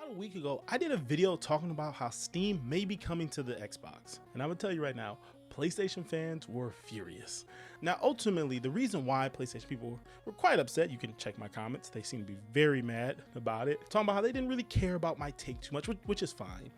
About a week ago, I did a video talking about how Steam may be coming to the Xbox. And I'm gonna tell you right now, PlayStation fans were furious. Now, ultimately, the reason why PlayStation people were quite upset, you can check my comments, they seem to be very mad about it, talking about how they didn't really care about my take too much, which is fine.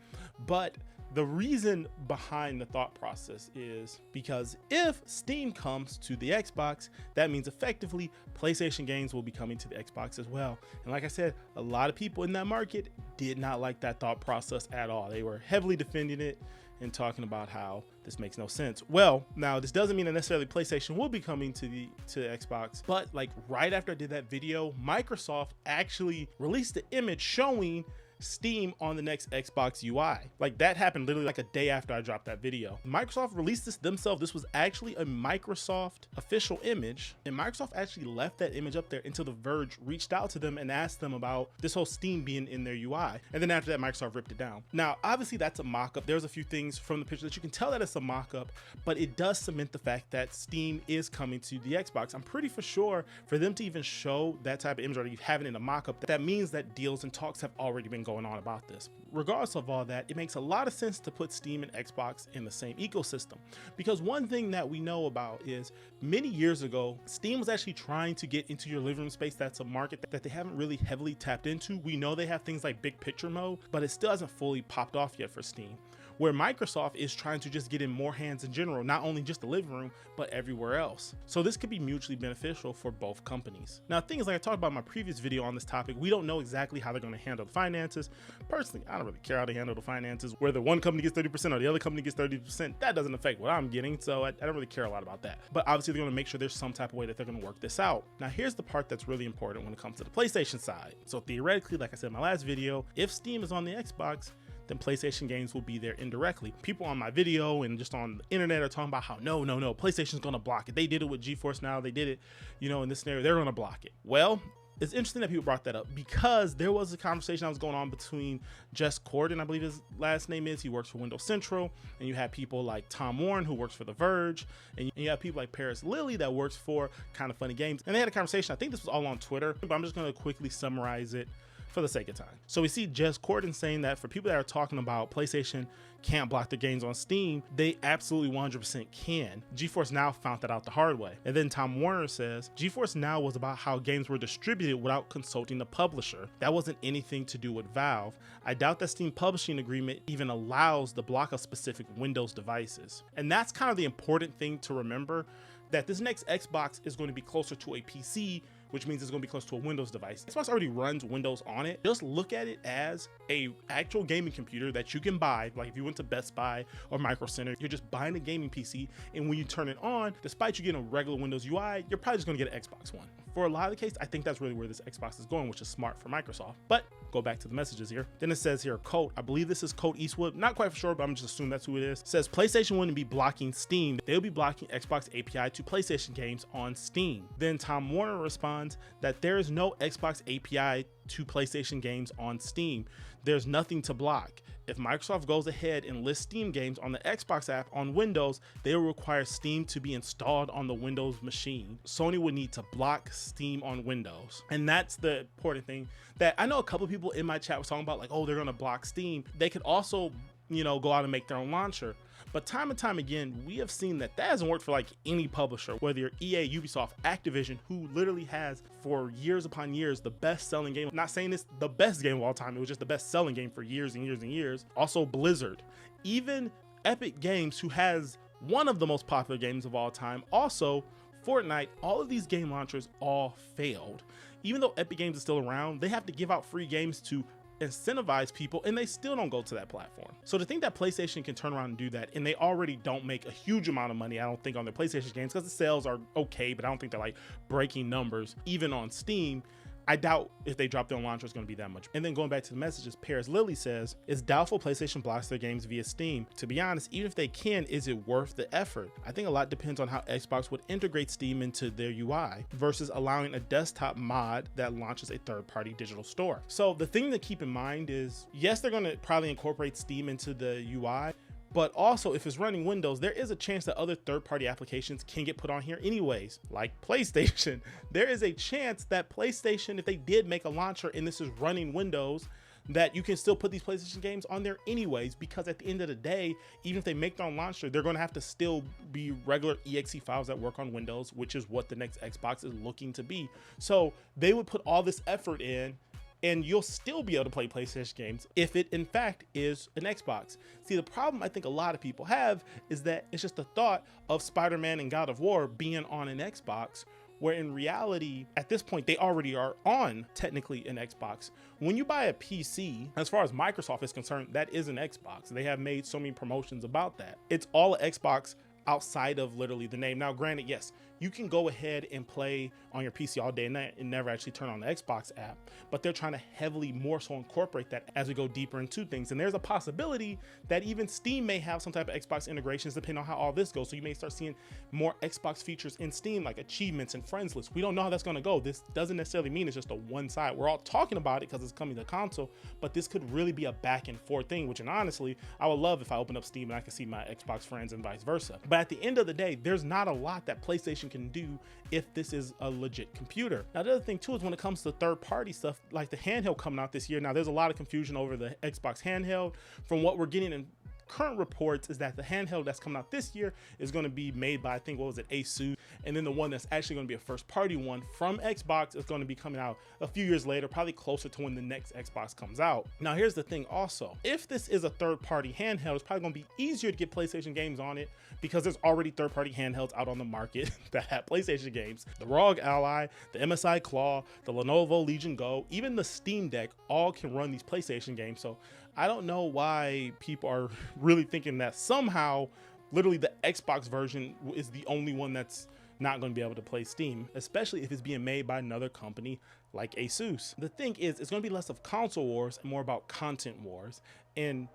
But the reason behind the thought process is because if Steam comes to the Xbox, that means effectively PlayStation games will be coming to the Xbox as well. And like I said, a lot of people in that market did not like that thought process at all. They were heavily defending it and talking about how this makes no sense. Well, now this doesn't mean that necessarily PlayStation will be coming to Xbox, but like right after I did that video, Microsoft actually released the image showing Steam on the next Xbox UI. Like that happened literally like a day after I dropped that video. Microsoft released this themselves. This was actually a Microsoft official image, and Microsoft actually left that image up there until The Verge reached out to them and asked them about this whole Steam being in their UI. And then after that, Microsoft ripped it down. Now, obviously that's a mock-up. There's a few things from the picture that you can tell that it's a mock-up, but it does cement the fact that Steam is coming to the Xbox. I'm pretty for sure for them to even show that type of image or you have it in a mock-up, that means that deals and talks have already been going on about this. Regardless of all that, it makes a lot of sense to put Steam and Xbox in the same ecosystem, because one thing that we know about is many years ago, Steam was actually trying to get into your living room space. That's a market that they haven't really heavily tapped into. We know they have things like big picture mode, but it still hasn't fully popped off yet for Steam, where Microsoft is trying to just get in more hands in general, not only just the living room, but everywhere else. So this could be mutually beneficial for both companies. Now, things like I talked about in my previous video on this topic, we don't know exactly how they're gonna handle the finances. Personally, I don't really care how they handle the finances. Whether one company gets 30% or the other company gets 30%, that doesn't affect what I'm getting, so I don't really care a lot about that. But obviously they're gonna make sure there's some type of way that they're gonna work this out. Now, here's the part that's really important when it comes to the PlayStation side. So theoretically, like I said in my last video, if Steam is on the Xbox, then PlayStation games will be there indirectly. People on my video and just on the internet are talking about how no, PlayStation's gonna block it. They did it with GeForce Now, they did it, in this scenario, they're gonna block it. Well, it's interesting that people brought that up because there was a conversation that was going on between Jess Corden, I believe his last name is, he works for Windows Central, and you have people like Tom Warren who works for The Verge, and you have people like Paris Lilly that works for Kind of Funny Games. And they had a conversation, I think this was all on Twitter, but I'm just gonna quickly summarize it for the sake of time. So we see Jess Corden saying that for people that are talking about PlayStation can't block their games on Steam, they absolutely 100% can. GeForce Now found that out the hard way. And then Tom Warner says, GeForce Now was about how games were distributed without consulting the publisher. That wasn't anything to do with Valve. I doubt that Steam publishing agreement even allows the block of specific Windows devices. And that's kind of the important thing to remember, that this next Xbox is going to be closer to a PC, which means it's going to be close to a Windows device. Xbox already runs Windows on it. Just look at it as a actual gaming computer that you can buy. Like if you went to Best Buy or Micro Center, you're just buying a gaming PC, and when you turn it on, despite you getting a regular Windows UI, you're probably just going to get an Xbox One. For a lot of the case, I think that's really where this Xbox is going, which is smart for Microsoft. But go back to the messages here. Then it says here, Colt, I believe this is Colt Eastwood, not quite for sure, but I'm just assuming that's who it is. It says PlayStation wouldn't be blocking Steam, they'll be blocking Xbox API to PlayStation games on Steam. Then Tom Warner responds that there is no Xbox API to PlayStation games on Steam. There's nothing to block. If Microsoft goes ahead and lists Steam games on the Xbox app on Windows, they will require Steam to be installed on the Windows machine. Sony would need to block Steam on Windows. And that's the important thing that I know a couple of people in my chat was talking about, like, oh, they're gonna block Steam. They could also, go out and make their own launcher. But time and time again, we have seen that hasn't worked for like any publisher, whether you're EA, Ubisoft, Activision, who literally has for years upon years the best selling game. I'm not saying it's the best game of all time, it was just the best selling game for years and years and years. Also Blizzard, even Epic Games, who has one of the most popular games of all time. Also Fortnite, all of these game launchers all failed. Even though Epic Games is still around, they have to give out free games to incentivize people, and they still don't go to that platform. So to think that PlayStation can turn around and do that, and they already don't make a huge amount of money, I don't think, on their PlayStation games, because the sales are okay, but I don't think they're like breaking numbers even on Steam. I doubt if they drop their launcher, it's going to be that much. And then going back to the messages, Paris Lilly says, it's doubtful PlayStation blocks their games via Steam. To be honest, even if they can, is it worth the effort? I think a lot depends on how Xbox would integrate Steam into their UI versus allowing a desktop mod that launches a third-party digital store. So the thing to keep in mind is, yes, they're going to probably incorporate Steam into the UI, But also, if it's running Windows, there is a chance that other third-party applications can get put on here anyways, like PlayStation. There is a chance that PlayStation, if they did make a launcher and this is running Windows, that you can still put these PlayStation games on there anyways, because at the end of the day, even if they make their own launcher, they're going to have to still be regular exe files that work on Windows, which is what the next Xbox is looking to be. So they would put all this effort in, and you'll still be able to play PlayStation games if it in fact is an Xbox. See, the problem I think a lot of people have is that it's just the thought of Spider-Man and God of War being on an Xbox, where in reality, at this point, they already are on technically an Xbox. When you buy a PC, as far as Microsoft is concerned, that is an Xbox. They have made so many promotions about that. It's all an Xbox outside of literally the name. Now, granted, yes, you can go ahead and play on your PC all day and night and never actually turn on the Xbox app, but they're trying to heavily more so incorporate that as we go deeper into things. And there's a possibility that even Steam may have some type of Xbox integrations depending on how all this goes. So you may start seeing more Xbox features in Steam, like achievements and friends lists. We don't know how that's going to go. This doesn't necessarily mean it's just a one side. We're all talking about it because it's coming to console, but this could really be a back and forth thing, which, and honestly, I would love if I open up Steam and I can see my Xbox friends and vice versa. But at the end of the day, there's not a lot that PlayStation can do if this is a legit computer. Now, the other thing too is when it comes to third-party stuff, like the handheld coming out this year. Now, there's a lot of confusion over the Xbox handheld. From what we're getting in current reports is that the handheld that's coming out this year is going to be made by, I think, what was it, Asus, and then the one that's actually going to be a first-party one from Xbox is going to be coming out a few years later, probably closer to when the next Xbox comes out. Now, here's the thing also, if this is a third-party handheld, it's probably going to be easier to get PlayStation games on it because there's already third-party handhelds out on the market that have PlayStation games. The ROG Ally, the MSI Claw, the Lenovo Legion Go, even the Steam Deck all can run these PlayStation games. So I don't know why people are really thinking that somehow literally the Xbox version is the only one that's not going to be able to play Steam, especially if it's being made by another company like Asus. The thing is, it's going to be less of console wars and more about content wars. And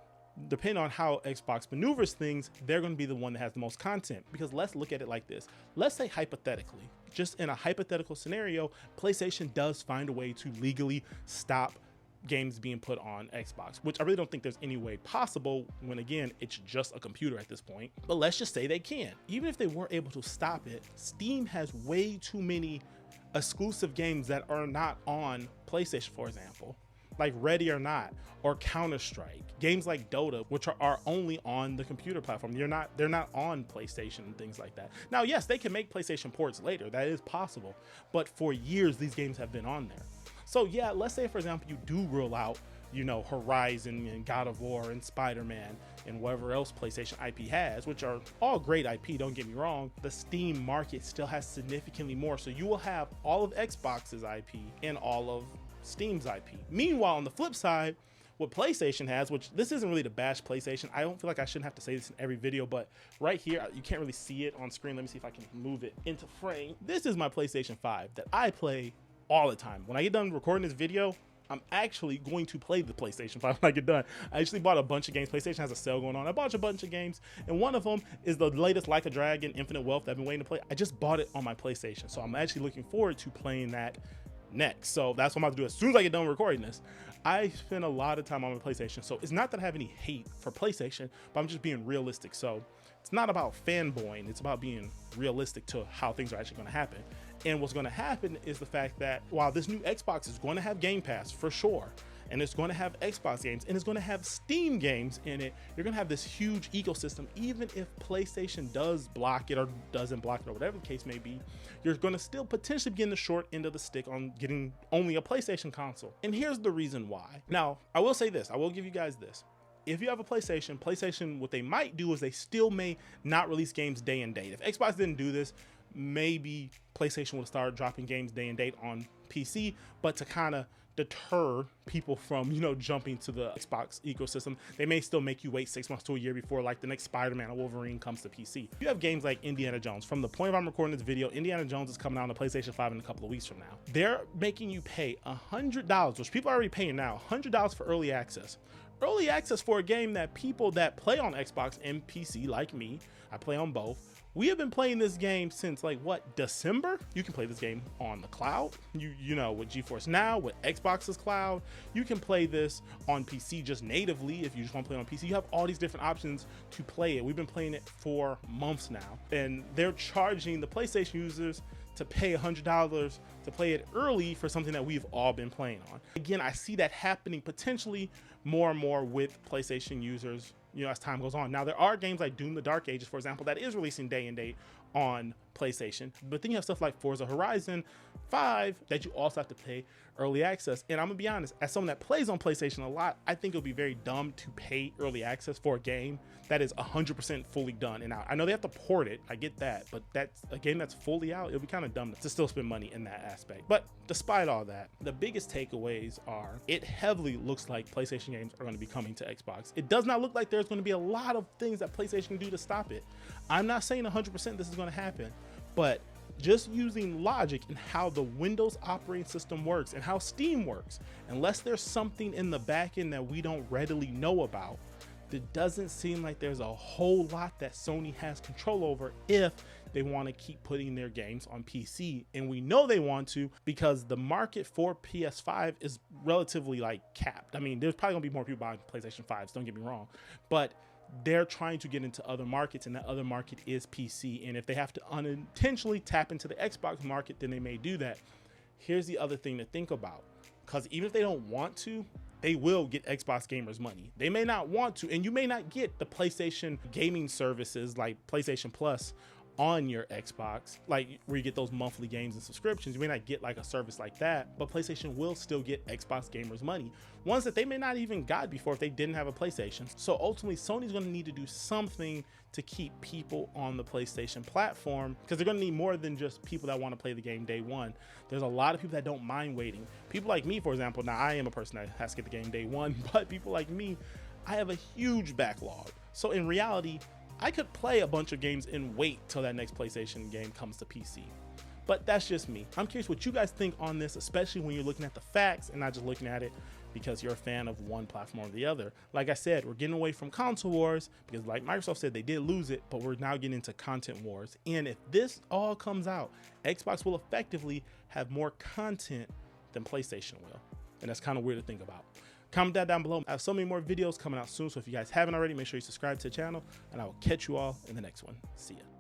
depending on how Xbox maneuvers things, they're going to be the one that has the most content. Because let's look at it like this. Let's say hypothetically, just in a hypothetical scenario, PlayStation does find a way to legally stop games being put on Xbox, which I really don't think there's any way possible when, again, it's just a computer at this point. But let's just say they can. Even if they weren't able to stop it, Steam has way too many exclusive games that are not on PlayStation, for example, like Ready or Not or Counter-Strike, games like Dota, which are only on the computer platform. They're not on PlayStation and things like that. Now, yes, they can make PlayStation ports later. That is possible. But for years, these games have been on there. So yeah, let's say, for example, you do rule out, you know, Horizon and God of War and Spider-Man and whatever else PlayStation IP has, which are all great IP, don't get me wrong. The Steam market still has significantly more. So you will have all of Xbox's IP and all of Steam's IP. Meanwhile, on the flip side, what PlayStation has, which this isn't really to bash PlayStation, I don't feel like I shouldn't have to say this in every video, but right here, you can't really see it on screen. Let me see if I can move it into frame. This is my PlayStation 5 that I play all the time. When I get done recording this video, I'm actually going to play the PlayStation 5 when I get done. I actually bought a bunch of games. PlayStation has a sale going on. I bought a bunch of games, and one of them is the latest Like a Dragon Infinite Wealth that I've been waiting to play. I just bought it on my PlayStation, so I'm actually looking forward to playing that next. So that's what I'm about to do as soon as I get done recording this. I spend a lot of time on my PlayStation, so it's not that I have any hate for PlayStation, but I'm just being realistic. So it's not about fanboying, it's about being realistic to how things are actually going to happen. And what's going to happen is the fact that while this new Xbox is going to have Game Pass for sure, and it's going to have Xbox games, and it's going to have Steam games in it, you're going to have this huge ecosystem. Even if PlayStation does block it or doesn't block it or whatever the case may be, you're going to still potentially be in the short end of the stick on getting only a PlayStation console. And here's the reason why. Now, I will say this. I will give you guys this. If you have a PlayStation, what they might do is they still may not release games day and date. If Xbox didn't do this, maybe PlayStation will start dropping games day and date on PC, but to kind of deter people from, you know, jumping to the Xbox ecosystem, they may still make you wait 6 months to a year before like the next Spider-Man or Wolverine comes to PC. You have games like Indiana Jones. From the point of I'm recording this video, Indiana Jones is coming out on the PlayStation 5 in a couple of weeks from now. They're making you pay $100, which people are already paying now, $100 for early access. Early access for a game that people that play on Xbox and PC like me, I play on both, we have been playing this game since like what, December? You can play this game on the cloud. You know, with GeForce Now, with Xbox's cloud, you can play this on PC just natively. If you just want to play it on PC, you have all these different options to play it. We've been playing it for months now, and they're charging the PlayStation users to pay $100 to play it early for something that we've all been playing on. Again, I see that happening potentially more and more with PlayStation users, as time goes on. Now, there are games like Doom: The Dark Ages, for example, that is releasing day and date on PlayStation, but then you have stuff like Forza Horizon 5 that you also have to pay early access. And I'm gonna be honest, as someone that plays on PlayStation a lot, I think it would be very dumb to pay early access for a game that is 100% fully done and out. I know they have to port it, I get that, but that's a game that's fully out. It would be kind of dumb to still spend money in that aspect. But despite all that, the biggest takeaways are it heavily looks like PlayStation games are going to be coming to Xbox. It does not look like there's going to be a lot of things that PlayStation can do to stop it. I'm not saying 100% this is going to happen, but just using logic and how the Windows operating system works and how Steam works, unless there's something in the back end that we don't readily know about, it doesn't seem like there's a whole lot that Sony has control over if they want to keep putting their games on PC. And we know they want to because the market for PS5 is relatively capped. I mean, there's probably gonna be more people buying PlayStation 5s, don't get me wrong, but they're trying to get into other markets, and that other market is PC. And if they have to unintentionally tap into the Xbox market, then they may do that. Here's the other thing to think about, because even if they don't want to, they will get Xbox gamers money. They may not want to, and you may not get the PlayStation gaming services like PlayStation Plus on your Xbox, like where you get those monthly games and subscriptions. You may not get like a service like that, but PlayStation will still get Xbox gamers money, ones that they may not even got before if they didn't have a PlayStation. So ultimately, Sony's going to need to do something to keep people on the PlayStation platform, because they're going to need more than just people that want to play the game day one. There's a lot of people that don't mind waiting. People like me, for example. Now, I am a person that has to get the game day one, but people like me, I have a huge backlog. So in reality, I could play a bunch of games and wait till that next PlayStation game comes to PC. But that's just me. I'm curious what you guys think on this, especially when you're looking at the facts and not just looking at it because you're a fan of one platform or the other. Like I said, we're getting away from console wars because, like Microsoft said, they did lose it, but we're now getting into content wars. And if this all comes out, Xbox will effectively have more content than PlayStation will. And that's kind of weird to think about. Comment that down below. I have so many more videos coming out soon, so if you guys haven't already, make sure you subscribe to the channel, and I will catch you all in the next one. See ya.